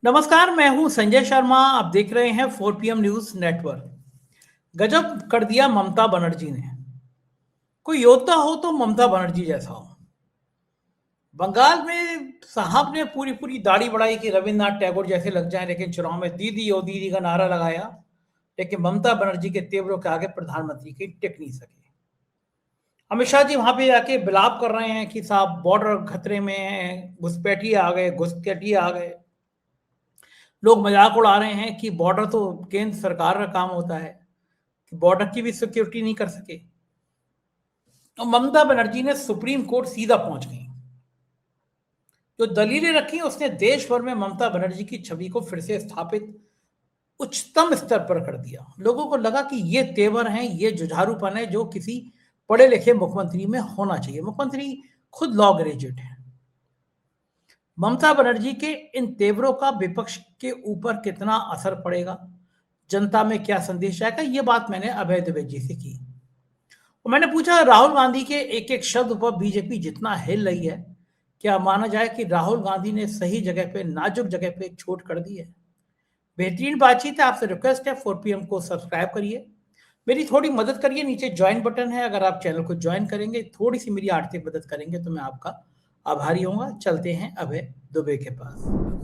नमस्कार, मैं हूं संजय शर्मा। आप देख रहे हैं 4 PM न्यूज नेटवर्क। गजब कर दिया ममता बनर्जी ने। कोई योद्धा हो तो ममता बनर्जी जैसा हो। बंगाल में साहब ने पूरी पूरी दाढ़ी बढ़ाई कि रविन्द्रनाथ टैगोर जैसे लग जाएं, लेकिन चुनाव में दीदी ओ दीदी का नारा लगाया। लेकिन ममता बनर्जी के तेवरों के आगे प्रधानमंत्री की टिक नहीं सके। अमित शाह जी वहां पे जाके बिलाप कर रहे हैं कि साहब बॉर्डर खतरे में है, घुसपैठिए आ गए, घुसपैठिए आ गए। लोग मजाक उड़ा रहे हैं कि बॉर्डर तो केंद्र सरकार का काम होता है, कि बॉर्डर की भी सिक्योरिटी नहीं कर सके। तो ममता बनर्जी ने सुप्रीम कोर्ट सीधा पहुंच गई। जो दलीलें रखी उसने देश भर में ममता बनर्जी की छवि को फिर से स्थापित उच्चतम स्तर पर कर दिया। लोगों को लगा कि ये तेवर हैं, ये जुझारूपन है जो किसी पढ़े लिखे मुख्यमंत्री में होना चाहिए। मुख्यमंत्री खुद लॉ ग्रेजुएट है। ममता बनर्जी के इन तेवरों का विपक्ष के ऊपर कितना असर पड़ेगा, जनता में क्या संदेश आएगा, ये बात मैंने अभय द्विवेदी से की। तो मैंने पूछा, राहुल गांधी के एक एक शब्द पर बीजेपी जितना हिल रही है, क्या माना जाए कि राहुल गांधी ने सही जगह पे, नाजुक जगह पे चोट कर दी है? बेहतरीन बातचीत है। आपसे रिक्वेस्ट है 4 PM को सब्सक्राइब करिए, मेरी थोड़ी मदद करिए। नीचे ज्वाइन बटन है, अगर आप चैनल को ज्वाइन करेंगे, थोड़ी सी मेरी आर्थिक मदद करेंगे तो मैं आपका आभारी होऊंगा। चलते हैं अभय दुबे के पास।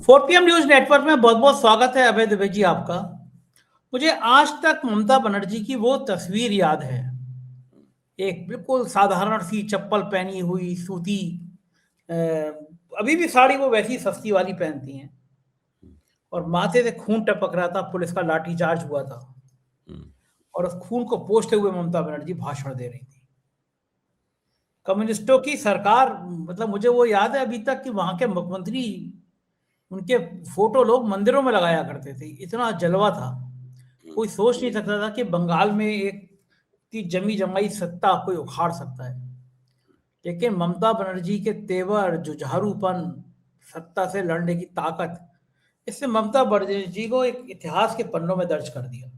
4 PM न्यूज नेटवर्क में बहुत बहुत स्वागत है अभय दुबे जी आपका। मुझे आज तक ममता बनर्जी की वो तस्वीर याद है, एक बिल्कुल साधारण सी चप्पल पहनी हुई, सूती। अ, अभी भी साड़ी वो वैसी सस्ती वाली पहनती हैं, और माथे से खून टपक रहा था, पुलिस का लाठीचार्ज हुआ था, और उस खून को पोंछते हुए ममता बनर्जी भाषण दे रही थी। कम्युनिस्टों की सरकार, मतलब मुझे वो याद है अभी तक कि वहां के मुख्यमंत्री, उनके फोटो लोग मंदिरों में लगाया करते थे, इतना जलवा था। कोई सोच नहीं सकता था कि बंगाल में एक इतनी जमी जमाई सत्ता कोई उखाड़ सकता है। लेकिन ममता बनर्जी के तेवर, जुझारूपन, सत्ता से लड़ने की ताकत, इससे ममता बनर्जी को एक इतिहास के पन्नों में दर्ज कर दिया।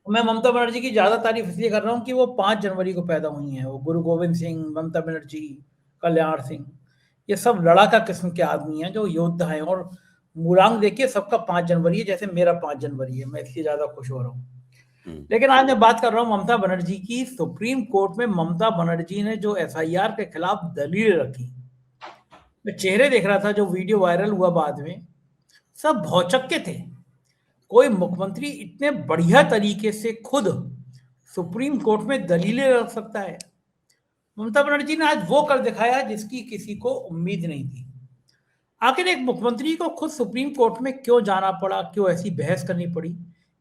मैं ममता बनर्जी की ज्यादा तारीफ इसलिए कर रहा हूँ कि वो 5 जनवरी को पैदा हुई हैं। वो गुरु गोविंद सिंह, ममता बनर्जी, कल्याण सिंह, ये सब लड़ाका किस्म के आदमी हैं जो योद्धा हैं। और मूलांक देखिए, सबका 5 जनवरी है, जैसे मेरा 5 जनवरी है। मैं इसलिए ज्यादा खुश हो रहा हूँ। लेकिन आज मैं बात कर रहा हूँ ममता बनर्जी की। सुप्रीम कोर्ट में ममता बनर्जी ने जो FIR के खिलाफ दलील रखी, मैं चेहरे देख रहा था जो वीडियो वायरल हुआ बाद में, सब भौचक्के थे। कोई मुख्यमंत्री इतने बढ़िया तरीके से खुद सुप्रीम कोर्ट में दलीलें रख सकता है? ममता बनर्जी ने आज वो कर दिखाया जिसकी किसी को उम्मीद नहीं थी। आखिर एक मुख्यमंत्री को खुद सुप्रीम कोर्ट में क्यों जाना पड़ा, क्यों ऐसी बहस करनी पड़ी?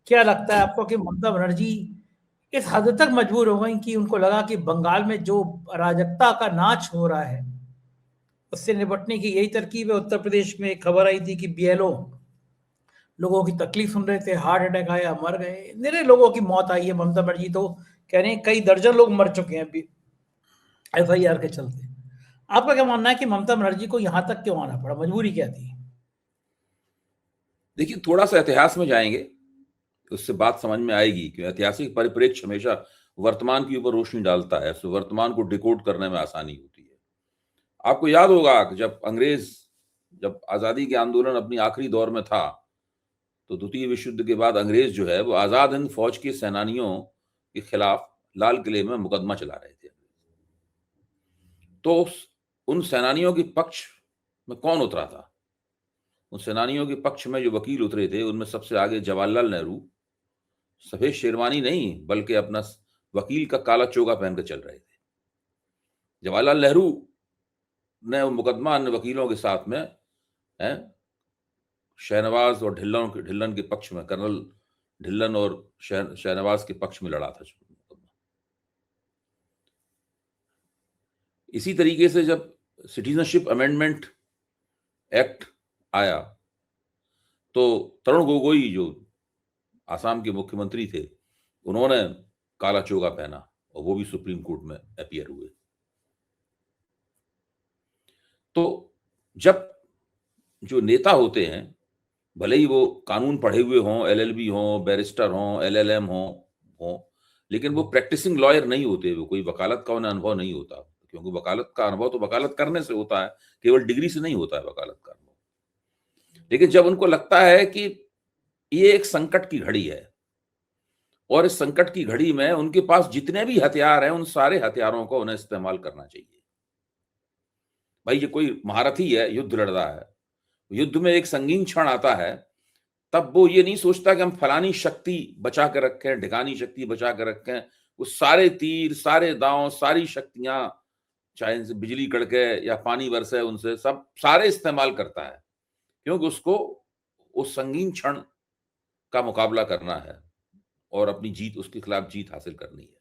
क्या लगता है आपको कि ममता बनर्जी इस हद तक मजबूर हो गई कि उनको लगा कि बंगाल में जो अराजकता का नाच हो रहा है, उससे निपटने की यही तरकीब है? उत्तर प्रदेश में खबर आई थी कि BLO लोगों की तकलीफ सुन रहे थे, हार्ट अटैक आया, मर गए, मेरे लोगों की मौत आई है। ममता बनर्जी तो कह रहे हैं कई दर्जन लोग मर चुके हैं FIR के चलते। आपका क्या मानना है कि ममता बनर्जी को यहां तक क्यों आना पड़ा? मजबूरी क्या थी? देखिए, थोड़ा सा इतिहास में जाएंगे, उससे बात समझ में आएगी कि ऐतिहासिक परिप्रेक्ष्य हमेशा वर्तमान के ऊपर रोशनी डालता है, तो वर्तमान को डिकोड करने में आसानी होती है। आपको याद होगा कि जब आजादी के आंदोलन अपनी आखिरी दौर में था, तो द्वितीय विश्व युद्ध के बाद अंग्रेज जो है वो आजाद हिंद फौज के सेनानियों के खिलाफ लाल किले में मुकदमा चला रहे थे। तो उन सेनानियों के पक्ष में कौन उतरा था? उन सेनानियों के पक्ष में जो वकील उतरे थे, उनमें सबसे आगे जवाहरलाल नेहरू, सफेद शेरवानी नहीं बल्कि अपना वकील का काला चोगा पहनकर चल रहे थे। जवाहरलाल नेहरू ने वो मुकदमा अन्य वकीलों के साथ में शहनवाज और ढिल्लन के पक्ष में, कर्नल ढिल्लन और शहनवाज के पक्ष में लड़ा था मुकदमा। इसी तरीके से जब सिटीजनशिप अमेंडमेंट एक्ट आया, तो तरुण गोगोई जो आसाम के मुख्यमंत्री थे, उन्होंने काला चोगा पहना और वो भी सुप्रीम कोर्ट में अपीयर हुए। तो जब जो नेता होते हैं, भले ही वो कानून पढ़े हुए हों, LLB हों, बैरिस्टर हों, LLM हों, लेकिन वो प्रैक्टिसिंग लॉयर नहीं होते, वो कोई वकालत का उन्हें अनुभव नहीं होता, क्योंकि वकालत का अनुभव तो वकालत करने से होता है, केवल डिग्री से नहीं होता है वकालत का अनुभव। लेकिन जब उनको लगता है कि ये एक संकट की घड़ी है और इस संकट की घड़ी में उनके पास जितने भी हथियार हैं, उन सारे हथियारों को उन्हें इस्तेमाल करना चाहिए। भाई ये कोई महारथी है, युद्ध लड़ रहा है, युद्ध में एक संगीन क्षण आता है, तब वो ये नहीं सोचता कि हम फलानी शक्ति बचा के रखें, ढिकानी शक्ति बचा के रखें। वो सारे तीर, सारे दांव, सारी शक्तियां, चाहे इनसे बिजली कड़के या पानी बरसे, उनसे सब सारे इस्तेमाल करता है, क्योंकि उसको उस संगीन क्षण का मुकाबला करना है और अपनी जीत, उसके खिलाफ जीत हासिल करनी है।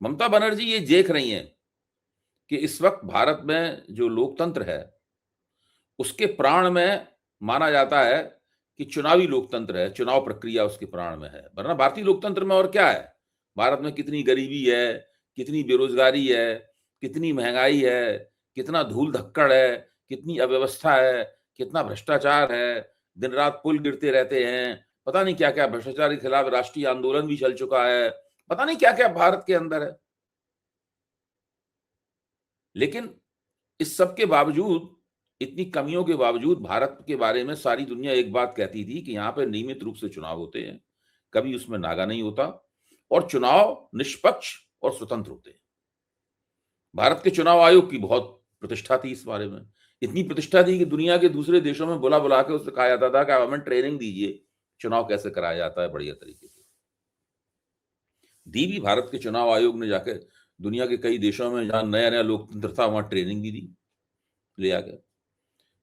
ममता बनर्जी ये देख रही हैं कि इस वक्त भारत में जो लोकतंत्र है, उसके प्राण में माना जाता है कि चुनावी लोकतंत्र है, चुनाव प्रक्रिया उसके प्राण में है। वरना भारतीय लोकतंत्र में और क्या है? भारत में कितनी गरीबी है, कितनी बेरोजगारी है, कितनी महंगाई है, कितना धूल धक्कड़ है, कितनी अव्यवस्था है, कितना भ्रष्टाचार है, दिन रात पुल गिरते रहते हैं, पता नहीं क्या क्या, भ्रष्टाचार के खिलाफ राष्ट्रीय आंदोलन भी चल चुका है, पता नहीं क्या क्या भारत के अंदर है। लेकिन इस सब के बावजूद, इतनी कमियों के बावजूद, भारत के बारे में सारी दुनिया एक बात कहती थी कि यहाँ पे नियमित रूप से चुनाव होते हैं, कभी उसमें नागा नहीं होता और चुनाव निष्पक्ष और स्वतंत्र होते हैं। भारत के चुनाव आयोग की बहुत प्रतिष्ठा थी इस बारे में, इतनी प्रतिष्ठा थी कि दुनिया के दूसरे देशों में बुला बुला के उससे कहा जाता था कि आप हमें ट्रेनिंग दीजिए, चुनाव कैसे कराया जाता है बढ़िया तरीके से। दी भी भारत के चुनाव आयोग ने जाकर दुनिया के कई देशों में जहां नया नया लोकतंत्र था, वहां ट्रेनिंग भी दी, ले आ गया।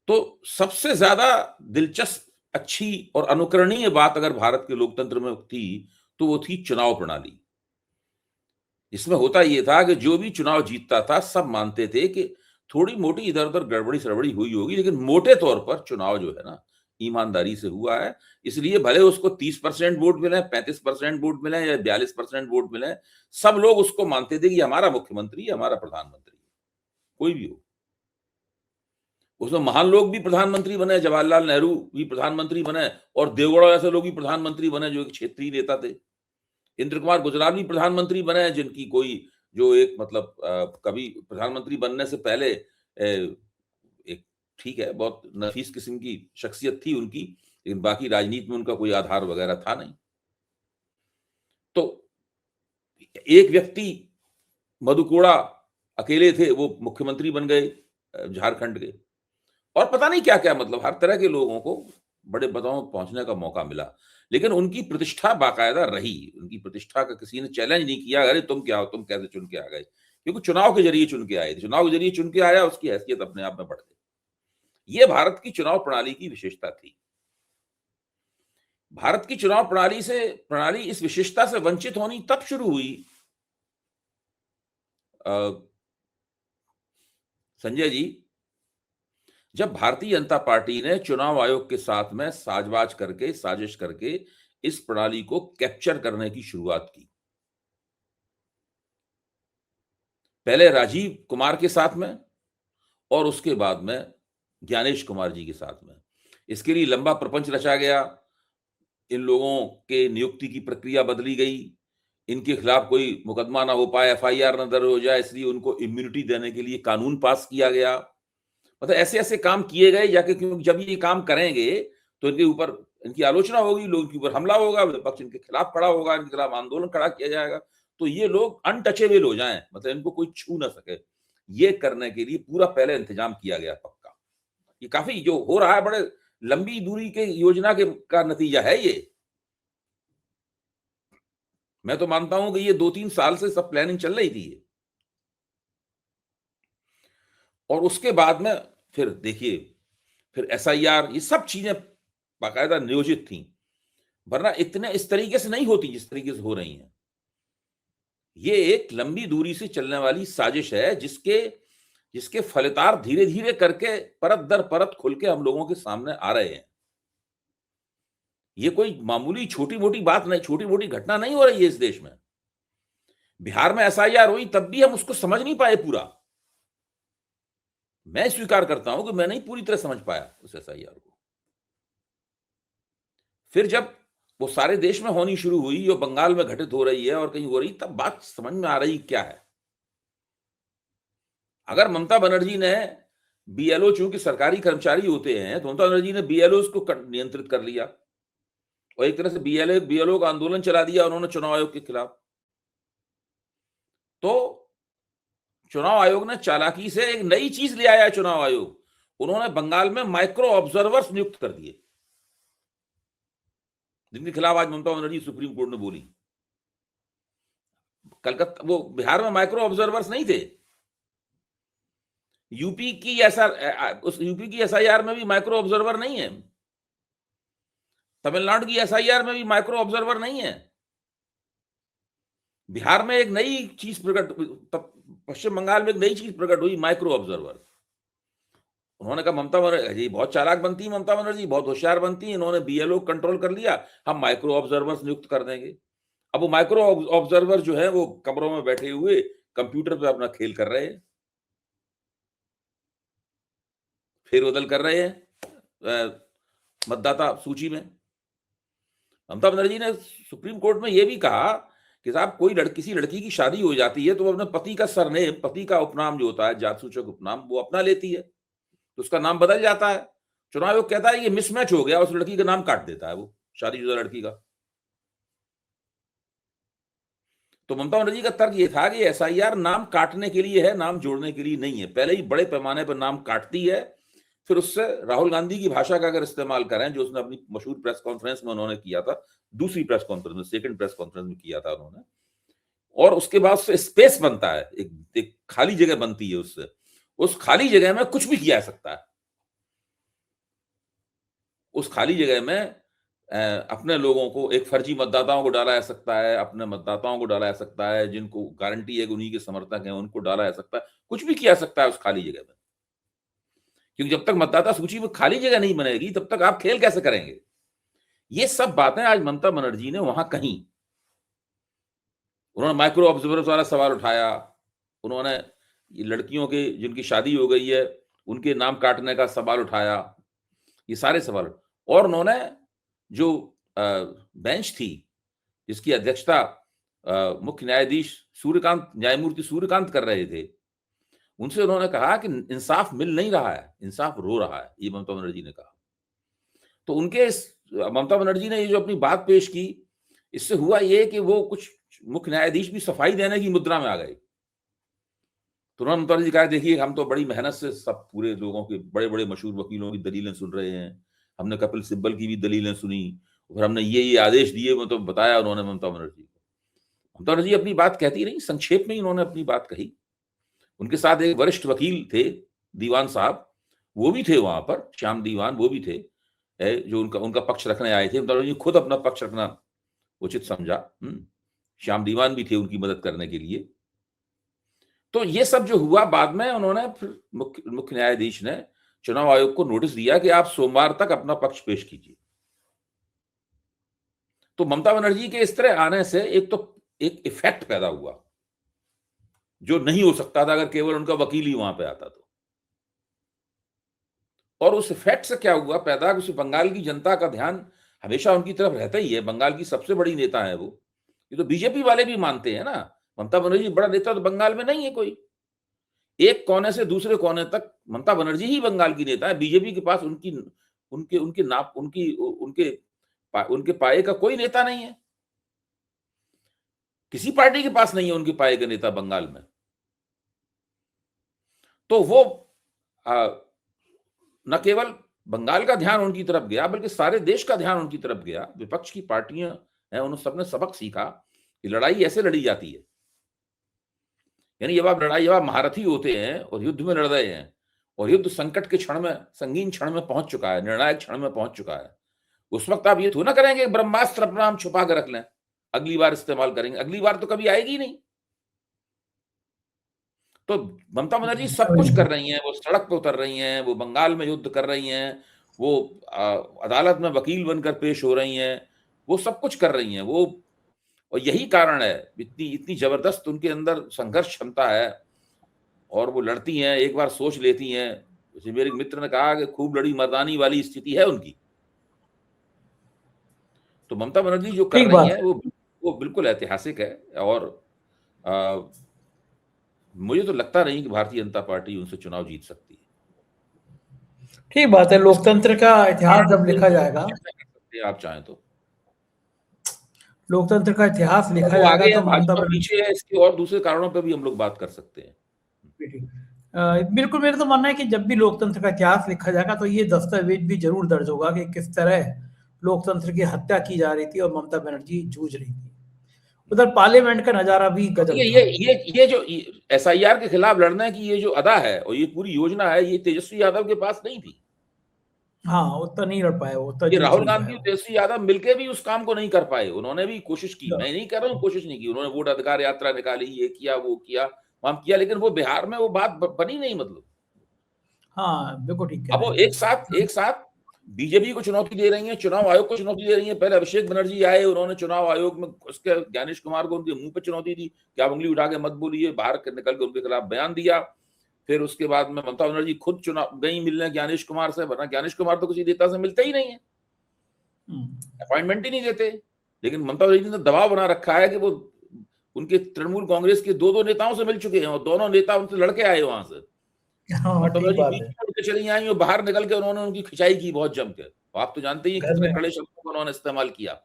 तो सबसे ज्यादा दिलचस्प, अच्छी और अनुकरणीय बात अगर भारत के लोकतंत्र में थी, तो वो थी चुनाव प्रणाली। इसमें होता ये था कि जो भी चुनाव जीतता था, सब मानते थे कि थोड़ी मोटी इधर उधर गड़बड़ी सड़बड़ी हुई होगी, लेकिन मोटे तौर पर चुनाव जो है ना, ईमानदारी से हुआ है। इसलिए भले उसको 30% वोट मिले, 35% वोट मिले या 42% वोट मिले, सब लोग उसको मानते थे कि हमारा मुख्यमंत्री, हमारा प्रधानमंत्री, कोई भी हो। उसमें महान लोग भी प्रधानमंत्री बने, जवाहरलाल नेहरू भी प्रधानमंत्री बने और देवगौड़ा जैसे लोग भी प्रधानमंत्री बने जो एक क्षेत्रीय नेता थे। इंद्र कुमार गुजराल भी प्रधानमंत्री बने, जिनकी कोई जो एक मतलब कभी प्रधानमंत्री बनने से पहले एक ठीक है, बहुत नफीस किस्म की शख्सियत थी उनकी, लेकिन बाकी राजनीति में उनका कोई आधार वगैरह था नहीं। तो एक व्यक्ति मधुकोड़ा अकेले थे, वो मुख्यमंत्री बन गए झारखंड के, और पता नहीं क्या क्या, मतलब हर तरह के लोगों को बड़े पदों में पहुंचने का मौका मिला, लेकिन उनकी प्रतिष्ठा बाकायदा रही। उनकी प्रतिष्ठा का किसी ने चैलेंज नहीं किया, अरे तुम क्या हो, तुम कैसे चुन के आ गए, क्योंकि चुनाव के जरिए चुन के आए थे, चुनाव के जरिए चुन के आया, उसकी हैसियत अपने आप में बढ़ गई। ये भारत की चुनाव प्रणाली की विशेषता थी। भारत की चुनाव प्रणाली इस विशेषता से वंचित होनी तब शुरू हुई, संजय जी, जब भारतीय जनता पार्टी ने चुनाव आयोग के साथ में साजिश करके इस प्रणाली को कैप्चर करने की शुरुआत की। पहले राजीव कुमार के साथ में और उसके बाद में ज्ञानेश कुमार जी के साथ में। इसके लिए लंबा प्रपंच रचा गया, इन लोगों के नियुक्ति की प्रक्रिया बदली गई, इनके खिलाफ कोई मुकदमा ना हो पाए, FIR ना दर्ज हो जाए, इसलिए उनको इम्यूनिटी देने के लिए कानून पास किया गया। मतलब ऐसे ऐसे काम किए गए जाके, क्योंकि जब ये काम करेंगे तो इनके ऊपर इनकी आलोचना होगी, लोगों के ऊपर हमला होगा, विपक्ष इनके खिलाफ खड़ा होगा, इनके खिलाफ आंदोलन खड़ा किया जाएगा, तो ये लोग अनटचेबल हो जाएं, मतलब इनको कोई छू ना सके। ये करने के लिए पूरा पहले इंतजाम किया गया पक्का। ये काफी जो हो रहा है, बड़े लंबी दूरी के योजना के का नतीजा है ये। मैं तो मानता हूं कि ये 2-3 साल से सब प्लानिंग चल रही थी ये। और उसके बाद में फिर देखिए, फिर SIR, ये सब चीजें बाकायदा नियोजित थी, वरना इतने इस तरीके से नहीं होती जिस तरीके से हो रही हैं। ये एक लंबी दूरी से चलने वाली साजिश है, जिसके फलितार धीरे धीरे करके परत दर परत खुल के हम लोगों के सामने आ रहे हैं। ये कोई मामूली छोटी मोटी बात नहीं, छोटी मोटी घटना नहीं हो रही है इस देश में। बिहार में SIR हुई, तब भी हम उसको समझ नहीं पाए पूरा। मैं स्वीकार करता हूं कि मैं नहीं पूरी तरह समझ पाया उस SIR को। फिर जब वो सारे देश में होनी शुरू हुई, जो बंगाल में घटित हो रही है और कहीं हो रही, तब बात समझ में आ रही क्या है। अगर ममता बनर्जी ने बीएलओ चूंकि सरकारी कर्मचारी होते हैं तो ममता बनर्जी ने बीएलओ को नियंत्रित कर लिया और एक तरह से बीएलओ का आंदोलन चला दिया उन्होंने चुनाव आयोग के खिलाफ। तो चुनाव आयोग ने चालाकी से एक नई चीज ले आया चुनाव आयोग, उन्होंने बंगाल में माइक्रो ऑब्जर्वर्स नियुक्त कर दिए, जिनके खिलाफ आज ममता बनर्जी सुप्रीम कोर्ट में बोली। कलकत्ता वो बिहार में माइक्रो ऑब्जर्वर्स नहीं थे, यूपी की एसआईआर में भी माइक्रो ऑब्जर्वर नहीं है, तमिलनाडु की एसआईआर में भी माइक्रो ऑब्जर्वर नहीं है। बिहार में एक नई चीज प्रकट, पश्चिम बंगाल में एक नई चीज प्रकट हुई, माइक्रो ऑब्जर्वर। उन्होंने कहा ममता बनर्जी बहुत चालाक बनती है, ममता बनर्जी बहुत होशियार बनती है, इन्होंने बीएलओ कंट्रोल कर लिया, हम माइक्रो ऑब्जर्वर्स नियुक्त कर देंगे। अब वो माइक्रो ऑब्जर्वर जो है वो कमरों में बैठे हुए कंप्यूटर पे अपना खेल कर रहे हैं, फेरबदल कर रहे हैं मतदाता सूची में। ममता बनर्जी ने सुप्रीम कोर्ट में यह भी कहा कि साहब कोई किसी लड़की की शादी हो जाती है तो वो अपने पति का सरनेम, पति का उपनाम जो होता है जात सूचक उपनाम, वो अपना लेती है तो उसका नाम बदल जाता है। चुनाव आयोग कहता है ये मिसमैच हो गया, उस लड़की का नाम काट देता है वो शादीशुदा लड़की का। तो ममता बनर्जी का तर्क ये था कि एसआईआर नाम काटने के लिए है, नाम जोड़ने के लिए नहीं है। पहले ही बड़े पैमाने पर नाम काटती है, फिर उससे राहुल गांधी की भाषा का अगर इस्तेमाल करें, जो उसने अपनी मशहूर प्रेस कॉन्फ्रेंस में उन्होंने किया था, दूसरी प्रेस कॉन्फ्रेंस में, सेकंड प्रेस कॉन्फ्रेंस में किया था उन्होंने, और उसके बाद उससे स्पेस बनता है, एक खाली जगह बनती है, उससे उस खाली जगह में कुछ भी किया जा सकता है। उस खाली जगह में अपने लोगों को, एक फर्जी मतदाताओं को डाला जा सकता है, अपने मतदाताओं को डाला जा सकता है, जिनको गारंटी है कि उन्हीं के समर्थक हैं उनको डाला जा सकता है, कुछ भी किया जा सकता है उस खाली जगह में। क्योंकि जब तक मतदाता सूची में खाली जगह नहीं बनेगी तब तक आप खेल कैसे करेंगे। ये सब बातें आज ममता बनर्जी ने वहां कही। उन्होंने माइक्रो ऑब्जर्वर्स वाला सवाल उठाया, उन्होंने लड़कियों के जिनकी शादी हो गई है उनके नाम काटने का सवाल उठाया, ये सारे सवाल। और उन्होंने जो बेंच थी जिसकी अध्यक्षता मुख्य न्यायाधीश न्यायमूर्ति सूर्यकांत कर रहे थे, उनसे उन्होंने कहा कि इंसाफ मिल नहीं रहा है, इंसाफ रो रहा है, ये ममता बनर्जी ने कहा। तो ममता बनर्जी ने ये जो अपनी बात पेश की, इससे हुआ ये कि वो कुछ मुख्य न्यायाधीश भी सफाई देने की मुद्रा में आ गए। तो उन्होंने ममता बनर्जी कहा देखिए हम तो बड़ी मेहनत से सब पूरे लोगों के, बड़े बड़े मशहूर वकीलों की दलीलें सुन रहे हैं, हमने कपिल सिब्बल की भी दलीलें सुनी, फिर हमने ये आदेश दिए, वो तो बताया उन्होंने ममता बनर्जी को। ममता बनर्जी अपनी बात कहती रही, संक्षेप में ही उन्होंने अपनी बात कही। उनके साथ एक वरिष्ठ वकील थे, दीवान साहब, वो भी थे वहां पर, श्याम दीवान, वो भी थे जो उनका पक्ष रखने आए थे। ममता बनर्जी खुद अपना पक्ष रखना उचित समझा, श्याम दीवान भी थे उनकी मदद करने के लिए। तो ये सब जो हुआ, बाद में उन्होंने फिर मुख्य न्यायाधीश ने चुनाव आयोग को नोटिस दिया कि आप सोमवार तक अपना पक्ष पेश कीजिए। तो ममता बनर्जी के इस तरह आने से एक इफेक्ट पैदा हुआ जो नहीं हो सकता था अगर केवल उनका वकील ही वहां पे आता तो। और उस इफेक्ट से क्या हुआ पैदा, उस बंगाल की जनता का ध्यान हमेशा उनकी तरफ रहता ही है। बंगाल की सबसे बड़ी नेता है वो, ये तो बीजेपी वाले भी मानते हैं ना। ममता बनर्जी बड़ा नेता तो बंगाल में नहीं है कोई, एक कोने से दूसरे कोने तक ममता बनर्जी ही बंगाल की नेता है। बीजेपी के पास उनके पाए का कोई नेता नहीं है, किसी पार्टी के पास नहीं है उनके पाए का नेता बंगाल में। तो वो न केवल बंगाल का ध्यान उनकी तरफ गया बल्कि सारे देश का ध्यान उनकी तरफ गया। विपक्ष की पार्टियां हैं, उन सबने सबक सीखा कि लड़ाई ऐसे लड़ी जाती है। यानी जब आप महारथी होते हैं और युद्ध में लड़ रहे हैं और युद्ध संकट के क्षण में, संगीन क्षण में पहुंच चुका है, निर्णायक क्षण में पहुंच चुका है, उस वक्त आप ये थोड़ा ना करेंगे ब्रह्मास्त्र अपना हम छुपा कर रख लें, अगली बार इस्तेमाल करेंगे, अगली बार तो कभी आएगी नहीं। तो ममता बनर्जी सब कुछ कर रही हैं, वो सड़क पर उतर रही हैं, वो बंगाल में युद्ध कर रही हैं, वो अदालत में वकील बनकर पेश हो रही हैं, वो सब कुछ कर रही हैं वो। और यही कारण है, इतनी जबरदस्त उनके अंदर संघर्ष क्षमता है और वो लड़ती हैं, एक बार सोच लेती हैं। जैसे मेरे मित्र ने कहा कि खूब लड़ी मर्दानी वाली स्थिति है उनकी। तो ममता बनर्जी जो कर रही है वो बिल्कुल ऐतिहासिक है। और मुझे तो लगता नहीं कि भारतीय जनता पार्टी उनसे चुनाव जीत सकती है। ठीक बात है, लोकतंत्र का इतिहास जब लिखा जाएगा, आप चाहें तो लोकतंत्र का इतिहास लिखा वो जाएगा आगे है, तो ममता भाजपा बनर्जी। पीछे है, इसके और दूसरे कारणों पे भी हम लोग बात कर सकते हैं। बिल्कुल, मेरा तो मानना है कि जब भी लोकतंत्र का इतिहास लिखा जाएगा तो ये दस्तावेज भी जरूर दर्ज होगा कि किस तरह लोकतंत्र की हत्या की जा रही थी और ममता बनर्जी जूझ रही थी। उधर पार्लियामेंट का नजारा भी गजब था। ये जो एसआईआर के खिलाफ लड़ने की ये जो अदा है और ये पूरी योजना है, ये तेजस्वी यादव के पास नहीं थी। हाँ, उतना नहीं लड़ पाए वो, उतना ये जूझ राहुल नहीं गांधी पाए और वो। तेजस्वी यादव मिलके भी उस काम को नहीं कर पाए। उन्होंने भी कोशिश की, मैं नहीं कह रहा हूँ कोशिश नहीं की, उन्होंने वोट अधिकार यात्रा निकाली, ये किया वो किया वहां किया, लेकिन वो बिहार में वो बात बनी नहीं। मतलब हाँ, बिल्कुल ठीक कह अब रहे वो हैं। एक साथ बीजेपी को चुनौती दे रही है, चुनाव आयोग को चुनौती दे रही है। पहले अभिषेक बनर्जी आए, उन्होंने चुनाव आयोग में उसके ज्ञानेश कुमार को उनके मुंह पे चुनौती दी कि आप उंगली उठा के मत बोलिए, बाहर निकल के उनके खिलाफ बयान दिया। फिर उसके बाद में ममता बनर्जी खुद चुनाव गई मिलने ज्ञानेश कुमार से, वरना ज्ञानेश कुमार तो किसी नेता से मिलते ही नहीं है, अपॉइंटमेंट ही नहीं देते। लेकिन ममता बनर्जी ने दबाव बना रखा है कि वो उनके तृणमूल कांग्रेस के दो नेताओं से मिल चुके हैं और दोनों नेता उनसे लड़के आए वहां से। हाँ, ममता ठीक बनर्जी बात बीच है। में उड़ के चली आई और बाहर निकल के उन्होंने उनकी खिंचाई की बहुत जम के। आप तो जानते ही हैं घर कितने में कड़े शब्दों का उन्होंने इस्तेमाल किया।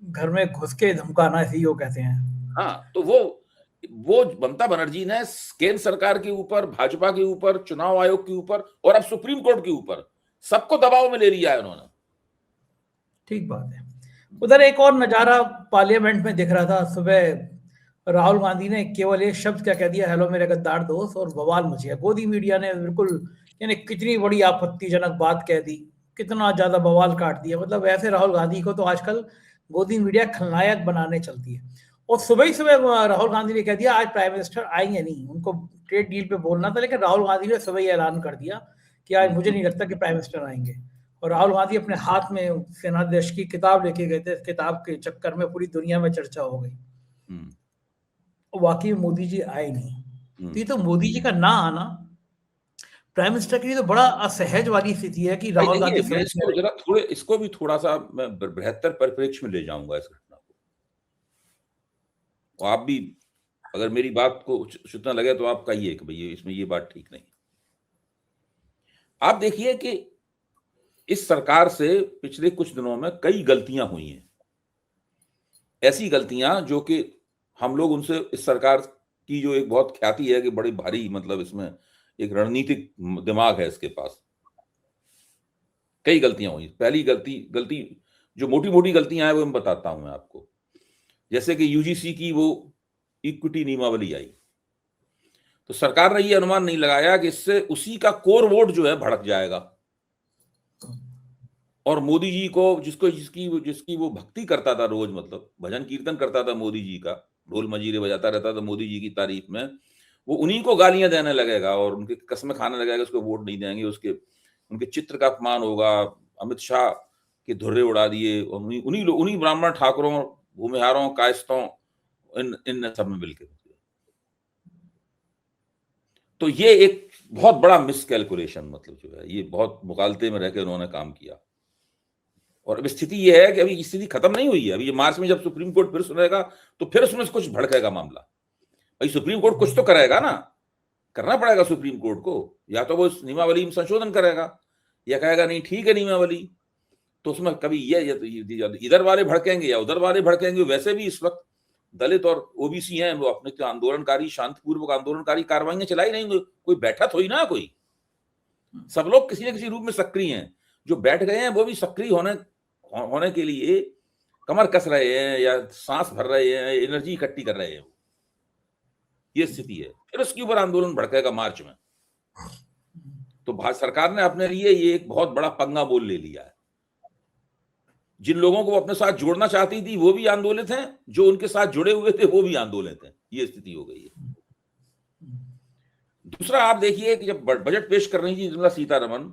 घर में घुस के धमकाना, इसी को कहते हैं। हाँ, तो वो ममता बनर्जी ने केंद्र सरकार के ऊपर, भाजपा के ऊपर, चुनाव आयोग के ऊपर और अब सुप्रीम कोर्ट के ऊपर सबको दबाव में ले लिया है उन्होंने। ठीक बात है। उधर एक और नजारा पार्लियामेंट में दिख रहा था सुबह। राहुल गांधी ने केवल एक शब्द क्या कह दिया, हेलो मेरे गद्दार दोस्त, और बवाल मच गया। गोदी मीडिया ने बिल्कुल, यानी कितनी बड़ी आपत्तिजनक बात कह दी, कितना ज्यादा बवाल काट दिया। मतलब ऐसे राहुल गांधी को तो आजकल गोदी मीडिया खलनायक बनाने चलती है। और सुबह ही सुबह राहुल गांधी ने कह दिया आज प्राइम मिनिस्टर आएंगे नहीं, उनको ट्रेड डील पे बोलना था, लेकिन राहुल गांधी ने सुबह ही ऐलान कर दिया कि आज मुझे नहीं लगता कि प्राइम मिनिस्टर आएंगे। और राहुल गांधी अपने हाथ में सेनाध्यक्ष की किताब लेके गए थे, किताब के चक्कर में पूरी दुनिया में चर्चा हो गई। वाकई मोदी जी आए नहीं। तो ये तो मोदी जी का ना आना प्राइम मिनिस्टर के लिए तो बड़ा असहज वाली स्थिति है कि भाई राहुल देखिए, गांधी मैं समझ इसको जरा इसको भी थोड़ा सा मैं बृहत्तर परिप्रेक्ष्य में ले जाऊंगा इस घटना को। और आप भी अगर मेरी बात को उचित ना लगे तो आप कहिए कि भैया इसमें ये बात ठीक नहीं। आप देखिए कि इस सरकार से पिछले कुछ दिनों में कई गलतियां हुई हैं, ऐसी गलतियां जो कि हम लोग उनसे, इस सरकार की जो एक बहुत ख्याति है कि बड़ी भारी, मतलब इसमें एक रणनीतिक दिमाग है इसके पास, कई गलतियां हुई। पहली गलती जो मोटी मोटी गलतियां हैं वो मैं बताता हूं मैं आपको। जैसे कि यूजीसी की वो इक्विटी नियमावली आई, तो सरकार ने ये अनुमान नहीं लगाया कि इससे उसी का कोर वोट जो है भड़क जाएगा और मोदी जी को, जिसकी वो भक्ति करता था रोज, मतलब भजन कीर्तन करता था मोदी जी का, ढोल मजीरे बजाता रहता था मोदी जी की तारीफ में, वो उन्हीं को गालियां देने लगेगा और उनके कसमें खाने लगेगा, उसको वोट नहीं देंगे, उसके उनके चित्र का अपमान होगा, अमित शाह के धुर्रे उड़ा दिए और उन्हीं ब्राह्मण ठाकुरों, भूमिहारों, कायस्तों, इन सब में मिलकर। तो ये एक बहुत बड़ा मिसकैलकुलेशन, मतलब जो है ये बहुत मुगालते में रहकर उन्होंने काम किया। और अब स्थिति ये है कि अभी स्थिति खत्म नहीं हुई है। अभी ये मार्च में जब सुप्रीम कोर्ट फिर सुनेगा तो फिर उसमें कुछ भड़केगा मामला। भाई सुप्रीम कोर्ट कुछ तो करेगा ना, करना पड़ेगा सुप्रीम कोर्ट को। या तो वो इस नियमावली में संशोधन करेगा या कहेगा नहीं ठीक है नियमावली, तो उसमें कभी ये इधर वाले भड़केंगे या उधर वाले भड़केंगे। वैसे भी इस वक्त दलित और ओबीसी हैं, वो अपने आंदोलनकारी, शांतिपूर्वक आंदोलनकारी कार्रवाइयां चलाई नहीं, कोई बैठा थोड़ी ना, कोई, सब लोग किसी न किसी रूप में सक्रिय हैं। जो बैठ गए हैं वो भी सक्रिय होने के लिए कमर कस रहे हैं या सांस भर रहे हैं, एनर्जी इकट्ठी कर रहे हैं। ये स्थिति है। फिर उसके ऊपर आंदोलन भड़केगा मार्च में। तो भारत सरकार ने अपने लिए ये एक बहुत बड़ा पंगा बोल ले लिया है। जिन लोगों को अपने साथ जोड़ना चाहती थी वो भी आंदोलित हैं, जो उनके साथ जुड़े हुए थे वो भी आंदोलित हैं। ये स्थिति हो गई है। दूसरा, आप देखिए कि जब बजट पेश कर रही थी निर्मला सीतारमण,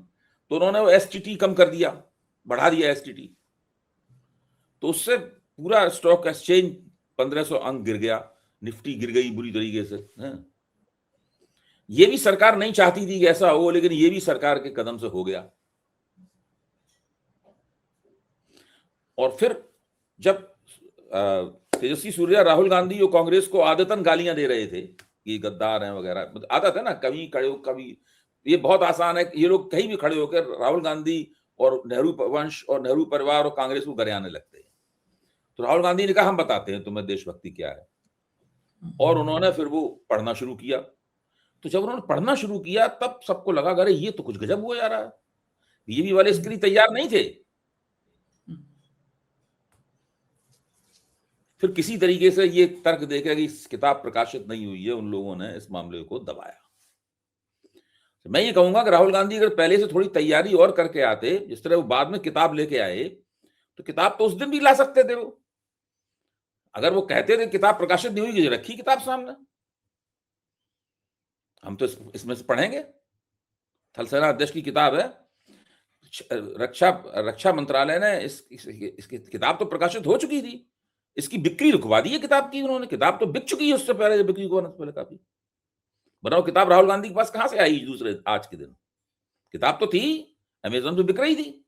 तो उन्होंने वो एसटीटी कम कर दिया, बढ़ा दिया एसटीटी, तो उससे पूरा स्टॉक एक्सचेंज 1500 अंक गिर गया, निफ्टी गिर गई बुरी तरीके से। ये भी सरकार नहीं चाहती थी कि ऐसा हो, लेकिन ये भी सरकार के कदम से हो गया। और फिर जब तेजस्वी सूर्या राहुल गांधी और कांग्रेस को आदतन गालियां दे रहे थे कि गद्दार हैं वगैरह, आदत है ना, कभी कड़े कभी ये बहुत आसान है, ये लोग कहीं भी खड़े होकर राहुल गांधी और नेहरू वंश और नेहरू परिवार और कांग्रेस को गरियाने लगते हैं। तो राहुल गांधी ने कहा हम बताते हैं तुम्हें देशभक्ति क्या है, और उन्होंने फिर वो पढ़ना शुरू किया। तो जब उन्होंने पढ़ना शुरू किया तब सबको लगा अरे ये तो कुछ गजब हुआ जा रहा है, बीजेपी वाले इसके लिए तैयार नहीं थे। फिर किसी तरीके से ये तर्क देकर कि इस किताब प्रकाशित नहीं हुई है, उन लोगों ने इस मामले को दबाया। तो मैं ये कहूंगा कि राहुल गांधी अगर पहले से थोड़ी तैयारी और करके आते, जिस तरह वो बाद में किताब लेके आए, तो किताब तो उस दिन भी ला सकते थे वो। अगर वो कहते थे किताब प्रकाशित नहीं हुई, रखी किताब सामने, हम तो इसमें से पढ़ेंगे। थल सेना अध्यक्ष की किताब है, रक्षा मंत्रालय ने इसकी किताब तो प्रकाशित हो चुकी थी, इसकी बिक्री रुकवा दी है किताब की उन्होंने। किताब तो बिक चुकी है उससे पहले, बिक्री को पहले काफी। बताओ किताब राहुल गांधी के पास कहां से आई दूसरे आज के दिन? किताब तो थी, अमेजोन पे बिक रही थी,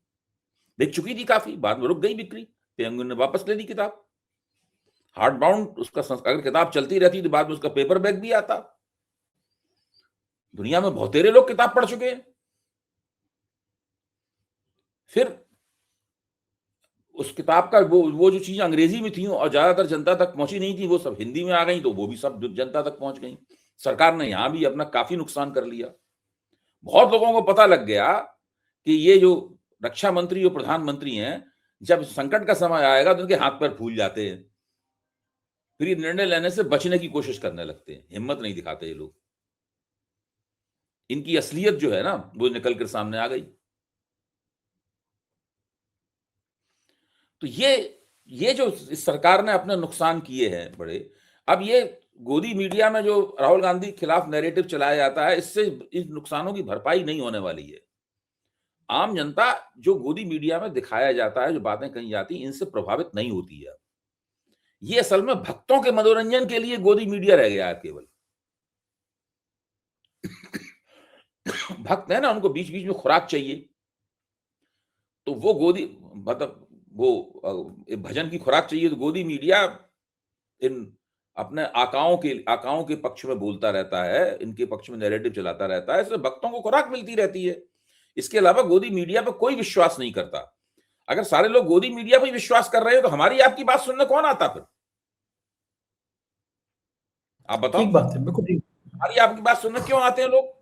बिक चुकी थी काफी, बाद में रुक गई बिक्री, पेंगुइन ने वापस ले ली किताब। हार्ड बाउंड उसका अगर किताब चलती रहती तो बाद में उसका पेपर बैक भी आता। दुनिया में बहुत तेरे लोग किताब पढ़ चुके हैं। फिर उस किताब का वो जो चीजें अंग्रेजी में थी और ज्यादातर जनता तक पहुंची नहीं थी, वो सब हिंदी में आ गई, तो वो भी सब जनता तक पहुंच गई। सरकार ने यहां भी अपना काफी नुकसान कर लिया। बहुत लोगों को पता लग गया कि ये जो रक्षा मंत्री और प्रधानमंत्री हैं, जब संकट का समय आएगा तो उनके हाथ पैर फूल जाते हैं, फिर ये निर्णय लेने से बचने की कोशिश करने लगते हैं, हिम्मत नहीं दिखाते ये लोग। इनकी असलियत जो है ना, वो निकल कर सामने आ गई। तो ये जो इस सरकार ने अपने नुकसान किए हैं बड़े। अब ये गोदी मीडिया में जो राहुल गांधी के खिलाफ नैरेटिव चलाया जाता है, इससे इस नुकसानों की भरपाई नहीं होने वाली है। आम जनता जो गोदी मीडिया में दिखाया जाता है, जो बातें कही जाती हैं, इनसे प्रभावित नहीं होती है। ये असल में भक्तों के मनोरंजन के लिए गोदी मीडिया रह गया है केवल। भक्त है ना, उनको बीच बीच में खुराक चाहिए, तो वो गोदी मतलब वो भजन की खुराक चाहिए, तो गोदी मीडिया इन अपने आकाओं के पक्ष में बोलता रहता है, इनके पक्ष में नैरेटिव चलाता रहता है, इससे भक्तों को खुराक मिलती रहती है। इसके अलावा गोदी मीडिया पर कोई विश्वास नहीं करता। अगर सारे लोग गोदी मीडिया पर विश्वास कर रहे हो तो हमारी आपकी बात सुनने कौन आता फिर? आप बताओ। ठीक बात है, बिल्कुल ठीक। हमारी आपकी बात सुनने क्यों आते हैं लोग?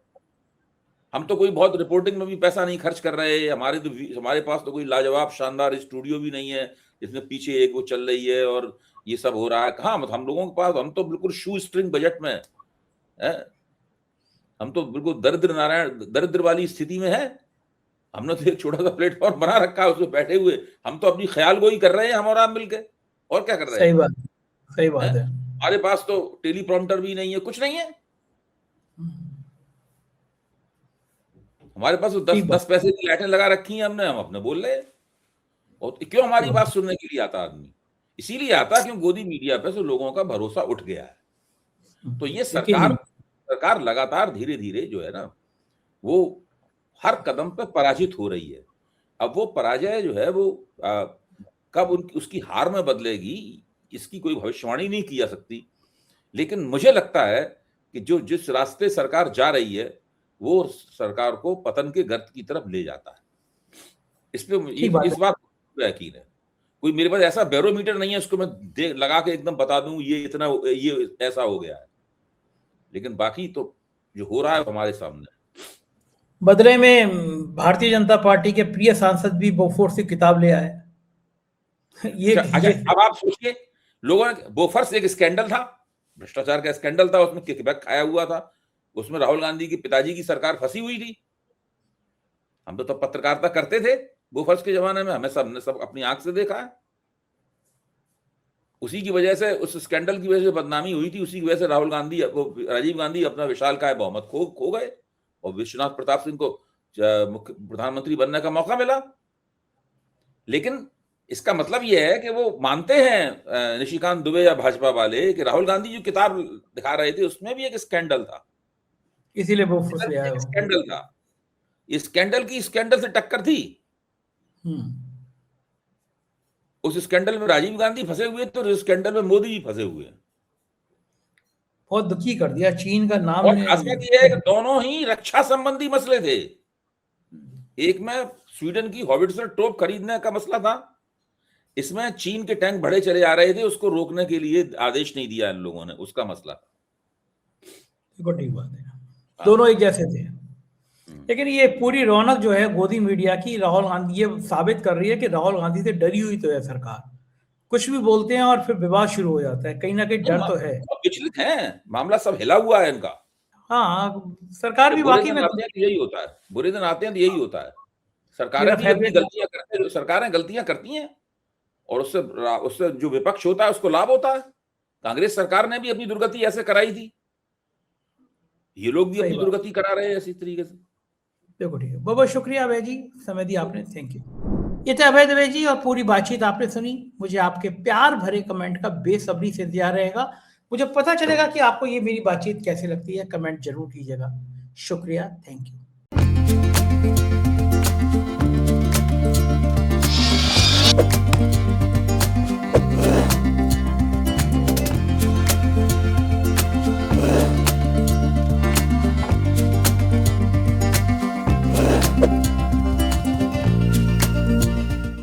हम तो कोई बहुत रिपोर्टिंग में भी पैसा नहीं खर्च कर रहे, हमारे पास तो कोई लाजवाब शानदार स्टूडियो भी नहीं है जिसमें पीछे एक वो चल रही है और ये सब हो रहा है। कहाँ हम लोगों के पास, हम तो बिल्कुल शू स्ट्रिंग बजट में है, हम तो बिल्कुल दरिद्र वाली स्थिति में है। हमने तो एक छोटा सा प्लेटफॉर्म बना रखा है, उसमें बैठे हुए हम तो अपनी ख्याल गोई कर रहे हैं, हम और आप मिलकर, और क्या कर रहे हैं? सही बात है। हमारे पास तो टेलीप्रॉम्प्टर भी नहीं है, कुछ नहीं है। हमारे पास तो 10 पैसे की लाइटें लगा रखी हैं हमने, हम अपने बोल रहे हैं। और क्यों हमारी बात सुनने के लिए आता आदमी? इसीलिए आता क्यों गोदी मीडिया पे से लोगों का भरोसा उठ गया है। तो ये सरकार लगातार धीरे धीरे जो है ना, वो हर कदम पे पराजित हो रही है। अब वो पराजय जो है वो कब उसकी हार में बदलेगी, इसकी कोई भविष्यवाणी नहीं की जा सकती। लेकिन मुझे लगता है कि जिस रास्ते सरकार जा रही है, वो सरकार को पतन के गर्त की तरफ ले जाता है। इस बात यकीन है। कोई मेरे पास ऐसा बैरोमीटर नहीं है उसको मैं लगा के एकदम बता दूं ये ऐसा हो गया है, लेकिन बाकी तो जो हो रहा है हमारे सामने। बदले में भारतीय जनता पार्टी के प्रिय सांसद भी बोफोर्स की किताब ले आए। अब आप सोचिए, लोगों ने बोफोर्स एक स्कैंडल था, भ्रष्टाचार का स्कैंडल था, उसमें किकबैक खाया हुआ था, उसमें राहुल गांधी के पिताजी की सरकार फंसी हुई थी। हम तो तब पत्रकारिता करते थे बोफोर्स के जमाने में, हमें सबने सब अपनी आंख से देखा है। उसी की वजह से, उस स्कैंडल की वजह से बदनामी हुई थी, उसी की वजह से राजीव गांधी अपना विशालकाय बहुमत खो गए और विश्वनाथ प्रताप सिंह को प्रधानमंत्री बनने का मौका मिला। लेकिन इसका मतलब यह है कि वो मानते हैं निशिकांत दुबे या भाजपा वाले कि राहुल गांधी जो किताब दिखा रहे थे उसमें भी एक स्कैंडल था, इसीलिए वो स्कैंडल था। इस स्कैंडल से टक्कर थी। उस स्कैंडल में राजीव गांधी फंसे हुए तो उस स्कैंडल में मोदी जी फंसे हुए हैं। बहुत दुखी कर दिया। चीन का नाम और खास बात यह है कि दोनों ही रक्षा संबंधी मसले थे। एक में स्वीडन की हॉविट्जर तोप खरीदने का मसला था, इसमें चीन के टैंक बढ़े चले आ रहे थे, उसको रोकने के लिए आदेश नहीं दिया इन लोगों ने, उसका मसला। ठीक बात है, दोनों एक जैसे थे। लेकिन ये पूरी रौनक जो है गोदी मीडिया की, राहुल गांधी ये साबित कर रही है कि राहुल गांधी से डरी हुई तो है सरकार। कुछ भी बोलते हैं और फिर विवाद शुरू हो जाता है, कहीं ना कहीं डर तो है। विचलित है, मामला सब हिला हुआ है इनका। हाँ, सरकार भी बुरे वाकई दिन में आते हैं तो यही होता है, बुरे दिन आते हैं तो यही होता है। सरकारें भी अपनी सरकारें गलतियां करती हैं, और उससे जो विपक्ष होता है उसको लाभ होता है। कांग्रेस सरकार ने भी अपनी दुर्गति ऐसे कराई थी, ये लोग भी अपनी दुर्गति करा रहे हैं इसी तरीके से। देखो ठीक है, बहुत बहुत शुक्रिया अभय जी, समय दिया आपने, थैंक यू। ये थे अभय दवे जी, और पूरी बातचीत आपने सुनी। मुझे आपके प्यार भरे कमेंट का बेसब्री से इंतजार रहेगा। मुझे पता चलेगा कि आपको ये मेरी बातचीत कैसे लगती है, कमेंट जरूर कीजिएगा। शुक्रिया, थैंक यू।